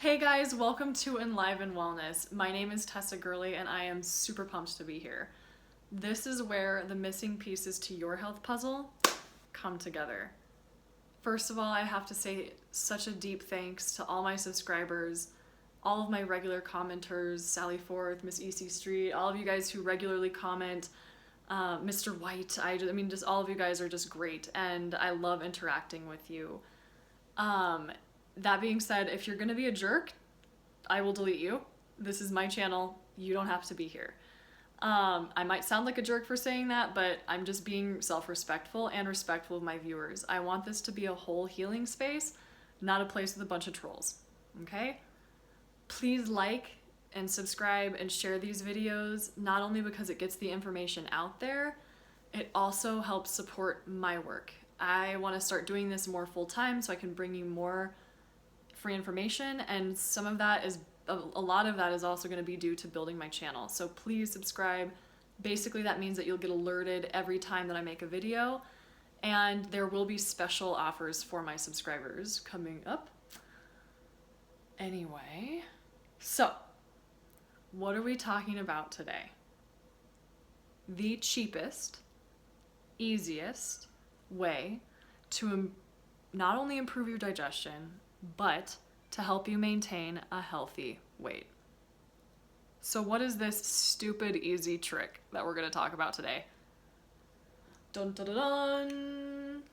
Hey guys, welcome to Enliven Wellness. My name is Tessa Gurley and I am super pumped to be here. This is where the missing pieces to your health puzzle come together. First of all, I have to say such a deep thanks to all my subscribers, all of my regular commenters, Sally Forth, Miss EC Street, all of you guys who regularly comment, Mr. White. I mean, just all of you guys are just great and I love interacting with you. That being said, if you're gonna be a jerk, I will delete you. This is my channel. You don't have to be here. I might sound like a jerk for saying that, but I'm just being self-respectful and respectful of my viewers. I want this to be a whole healing space, not a place with a bunch of trolls, okay? Please like and subscribe and share these videos, not only because it gets the information out there, it also helps support my work. I want to start doing this more full-time so I can bring you more free information, and some of that is a lot of that is also going to be due to building my channel. So please subscribe. Basically that means that you'll get alerted every time that I make a video, and there will be special offers for my subscribers coming up. Anyway, so what are we talking about today? The cheapest, easiest way to not only improve your digestion, but to help you maintain a healthy weight. So what is this stupid easy trick that we're going to talk about today? Dun dun dun dun!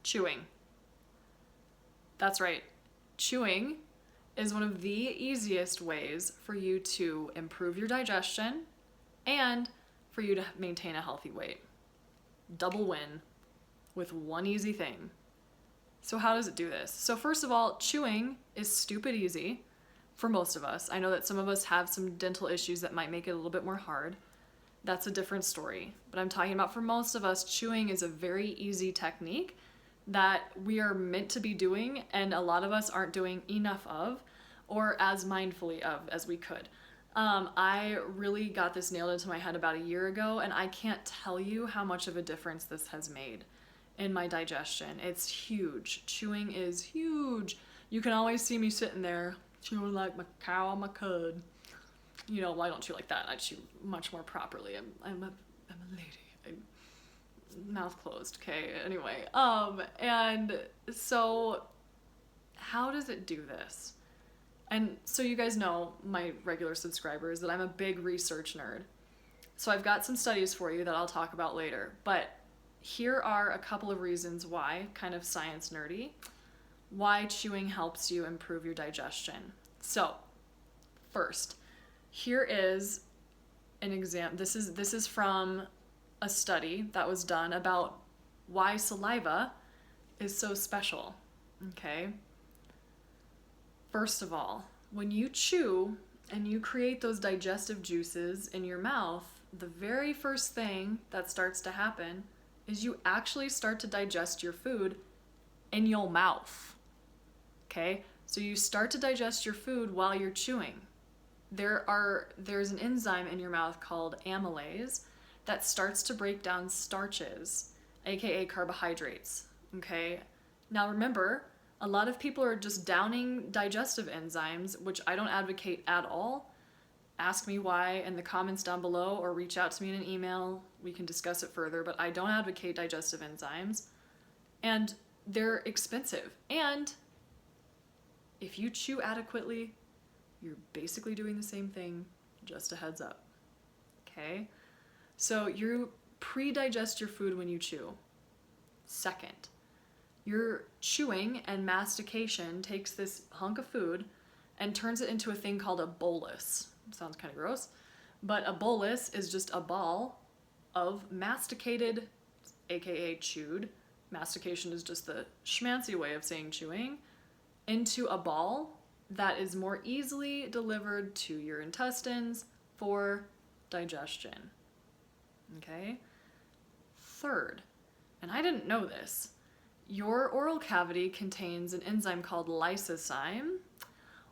Chewing. That's right. Chewing is one of the easiest ways for you to improve your digestion and for you to maintain a healthy weight. Double win with one easy thing. So how does it do this? So first of all, chewing is stupid easy for most of us. I know that some of us have some dental issues that might make it a little bit more hard. That's a different story. But I'm talking about for most of us, chewing is a very easy technique that we are meant to be doing, and a lot of us aren't doing enough of or as mindfully of as we could. I really got this nailed into my head about a year ago, and I can't tell you how much of a difference this has made in my digestion. It's huge. Chewing is huge. You can always see me sitting there chewing like my cow on my cud. You know, well, I don't chew like that. I chew much more properly. I'm a lady. Mouth closed, okay? Anyway, and so how does it do this? And so you guys know, my regular subscribers, that I'm a big research nerd. So I've got some studies for you that I'll talk about later, but here are a couple of reasons why, kind of science nerdy, why chewing helps you improve your digestion. So first, here is an example. This is from a study that was done about why saliva is so special, okay? First of all, when you chew and you create those digestive juices in your mouth, the very first thing that starts to happen is you actually start to digest your food in your mouth, okay? So you start to digest your food while you're chewing. There's an enzyme in your mouth called amylase that starts to break down starches, aka carbohydrates, okay? Now remember, a lot of people are just downing digestive enzymes, which I don't advocate at all. Ask me why in the comments down below, or reach out to me in an email. We can discuss it further, but I don't advocate digestive enzymes. And they're expensive. And if you chew adequately, you're basically doing the same thing, just a heads up, okay? So you pre-digest your food when you chew. Second, your chewing and mastication takes this hunk of food and turns it into a thing called a bolus. Sounds kind of gross, but a bolus is just a ball of masticated, aka chewed, mastication is just the schmancy way of saying chewing, into a ball that is more easily delivered to your intestines for digestion, okay? Third, and I didn't know this, your oral cavity contains an enzyme called lysozyme,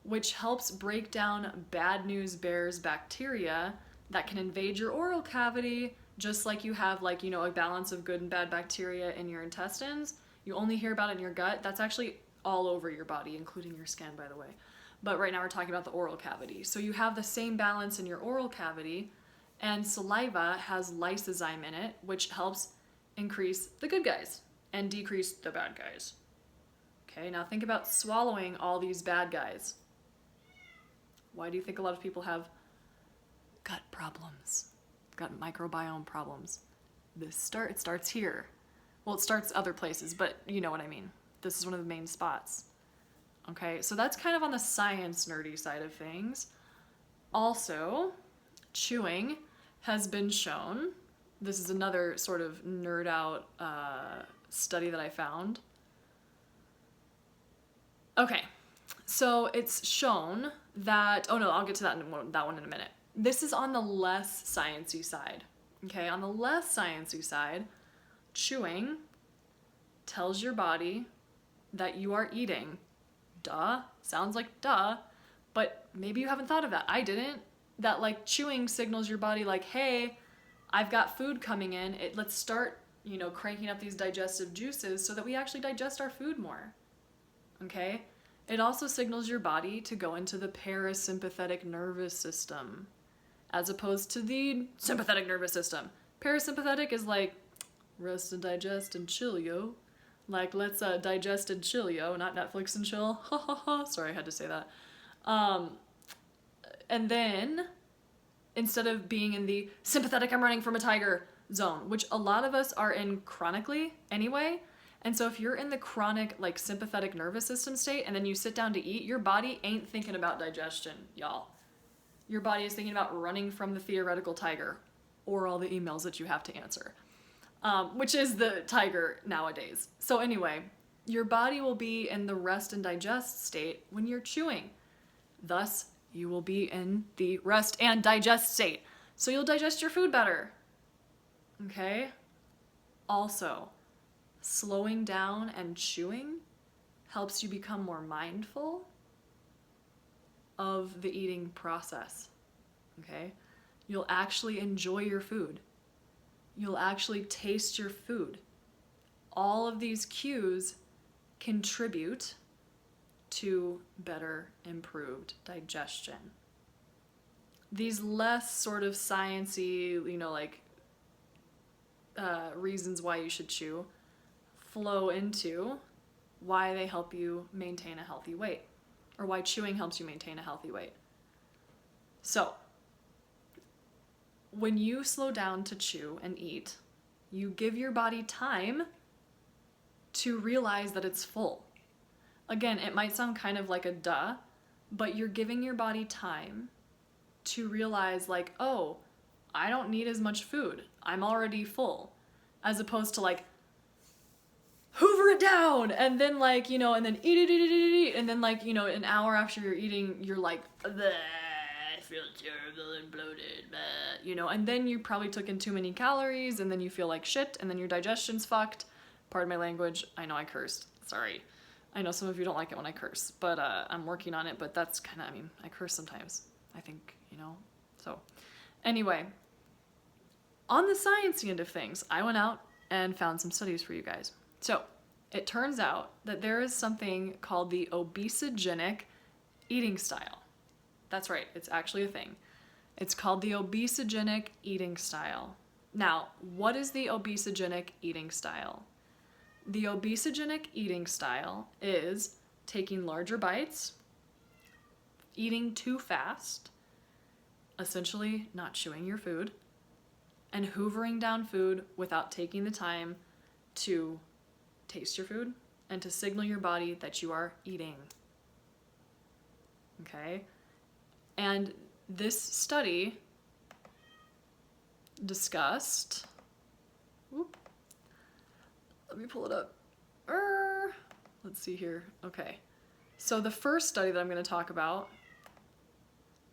which helps break down bad news bears bacteria that can invade your oral cavity, just like you have, like, you know, a balance of good and bad bacteria in your intestines. You only hear about it in your gut. That's actually all over your body, including your skin, by the way. But right now we're talking about the oral cavity. So you have the same balance in your oral cavity, and saliva has lysozyme in it, which helps increase the good guys and decrease the bad guys. Okay, now think about swallowing all these bad guys. Why do you think a lot of people have gut problems, gut microbiome problems? It starts here. Well, it starts other places, but you know what I mean. This is one of the main spots. Okay, so that's kind of on the science nerdy side of things. Also, chewing has been shown. This is another sort of nerd out study that I found. Okay, so it's shown that, oh no, I'll get to that one in a minute. This is on the less sciencey side. Okay, on the less sciencey side, chewing tells your body that you are eating. Duh, sounds like duh, but maybe you haven't thought of that. I didn't. That like chewing signals your body like, hey, I've got food coming in. Let's start, cranking up these digestive juices so that we actually digest our food more. Okay? It also signals your body to go into the parasympathetic nervous system as opposed to the sympathetic nervous system. Parasympathetic is like rest and digest and chill, yo. Like, let's digest and chill, yo, not Netflix and chill. Ha ha ha. Sorry, I had to say that. And then, instead of being in the sympathetic, I'm running from a tiger zone, which a lot of us are in chronically anyway. And so if you're in the chronic, like, sympathetic nervous system state and then you sit down to eat, your body ain't thinking about digestion, y'all. Your body is thinking about running from the theoretical tiger or all the emails that you have to answer. Which is the tiger nowadays. So anyway, your body will be in the rest and digest state when you're chewing. Thus, you will be in the rest and digest state. So you'll digest your food better. Okay? Also, slowing down and chewing helps you become more mindful of the eating process. Okay? You'll actually enjoy your food. You'll actually taste your food. All of these cues contribute to better, improved digestion. These less sort of sciencey, reasons why you should chew flow into why they help you maintain a healthy weight, or why chewing helps you maintain a healthy weight. So, when you slow down to chew and eat, you give your body time to realize that it's full. Again, it might sound kind of like a duh, but you're giving your body time to realize like, oh, I don't need as much food. I'm already full. As opposed to like, hoover it down and then and then eat, and then an hour after you're eating, you're like, bleh, I feel terrible and bloated, bleh, and then you probably took in too many calories and then you feel like shit and then your digestion's fucked. Pardon my language. I know I cursed. Sorry. I know some of you don't like it when I curse, but I'm working on it, but that's kind of, I curse sometimes, I think, So anyway, on the sciencey end of things, I went out and found some studies for you guys. So it turns out that there is something called the obesogenic eating style. That's right, it's actually a thing. It's called the obesogenic eating style. Now, what is the obesogenic eating style? The obesogenic eating style is taking larger bites, eating too fast, essentially not chewing your food, and hoovering down food without taking the time to taste your food and to signal your body that you are eating. Okay? And this study discussed, let me pull it up. Let's see here. Okay. So the first study that I'm going to talk about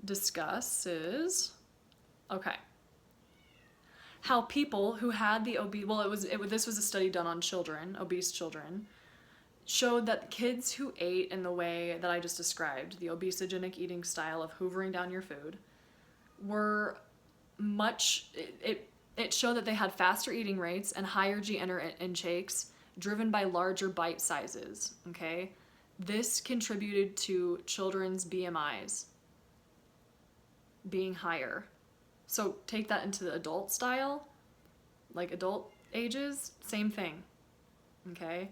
discusses, how people who had the this was a study done on children, obese children, showed that kids who ate in the way that I just described, the obesogenic eating style of hoovering down your food, were it showed that they had faster eating rates and higher GI intakes driven by larger bite sizes, okay? This contributed to children's BMIs being higher. So take that into the adult style, like adult ages, same thing, okay?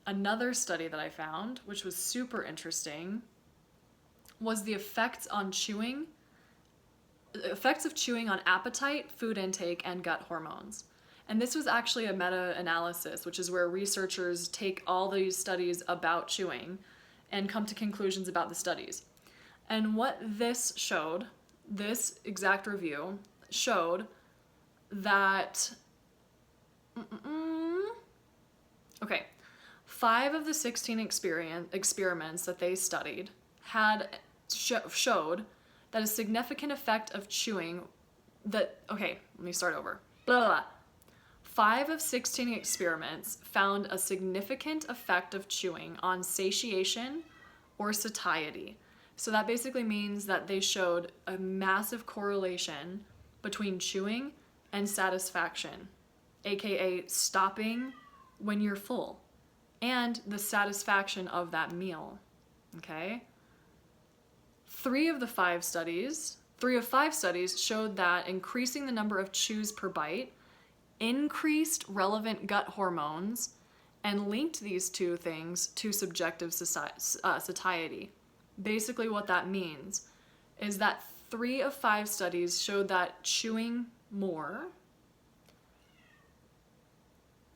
Another study that I found, which was super interesting, was the effects of chewing on appetite, food intake, and gut hormones. And this was actually a meta-analysis, which is where researchers take all these studies about chewing and come to conclusions about the studies. And what this showed, this exact review showed that, 5 of the 16 experiments that they studied showed that a significant effect of chewing let me start over. 5 of 16 experiments found a significant effect of chewing on satiation or satiety. So that basically means that they showed a massive correlation between chewing and satisfaction, aka stopping when you're full, and the satisfaction of that meal, okay? 3 of 5 studies showed that increasing the number of chews per bite increased relevant gut hormones and linked these two things to subjective satiety. Basically what that means is that 3 of 5 studies showed that chewing more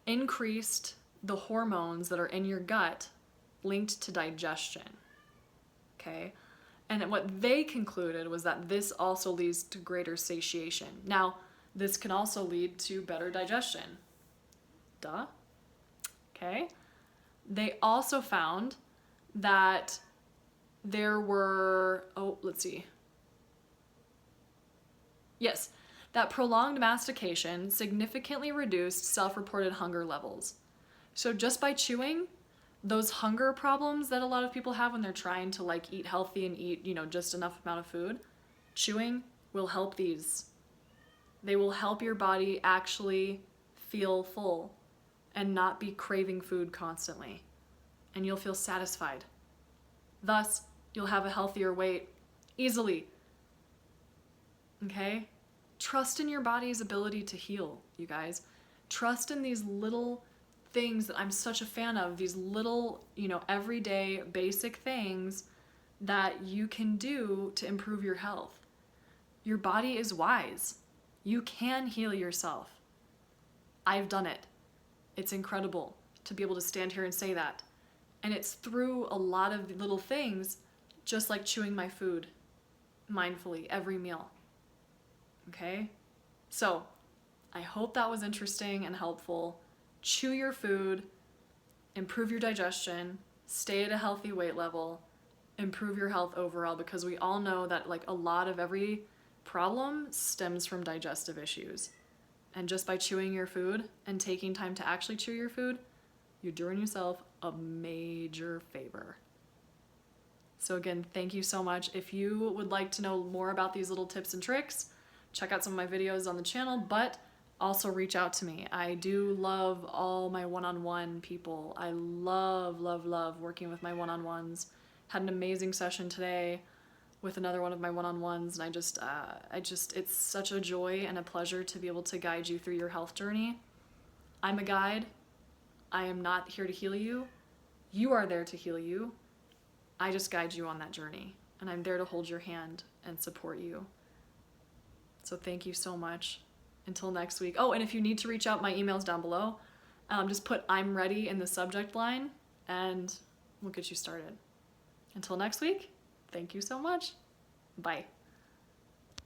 increased the hormones that are in your gut linked to digestion, okay? And what they concluded was that this also leads to greater satiation. Now, this can also lead to better digestion. Duh. Okay? They also found that there were, that prolonged mastication significantly reduced self-reported hunger levels. So just by chewing, those hunger problems that a lot of people have when they're trying to like eat healthy and eat, just enough amount of food, chewing will help these. They will help your body actually feel full and not be craving food constantly. And you'll feel satisfied. Thus, you'll have a healthier weight easily. Okay? Trust in your body's ability to heal, you guys. Trust in these little things that I'm such a fan of, these little, everyday basic things that you can do to improve your health. Your body is wise. You can heal yourself. I've done it. It's incredible to be able to stand here and say that. And it's through a lot of little things, just like chewing my food mindfully every meal. Okay? So, I hope that was interesting and helpful. Chew your food, improve your digestion, stay at a healthy weight level, improve your health overall, because we all know that like a lot of every problem stems from digestive issues. And just by chewing your food and taking time to actually chew your food, you're doing yourself a major favor. So again, thank you so much. If you would like to know more about these little tips and tricks, check out some of my videos on the channel, but also reach out to me. I do love all my one-on-one people. I love working with my one-on-ones. Had an amazing session today with another one of my one-on-ones, and it's such a joy and a pleasure to be able to guide you through your health journey. I'm a guide. I am not here to heal you. You are there to heal you. I just guide you on that journey, and I'm there to hold your hand and support you. So thank you so much. Until next week. Oh, and if you need to reach out, my email's down below. Just put "I'm ready" in the subject line, and we'll get you started. Until next week, thank you so much. Bye.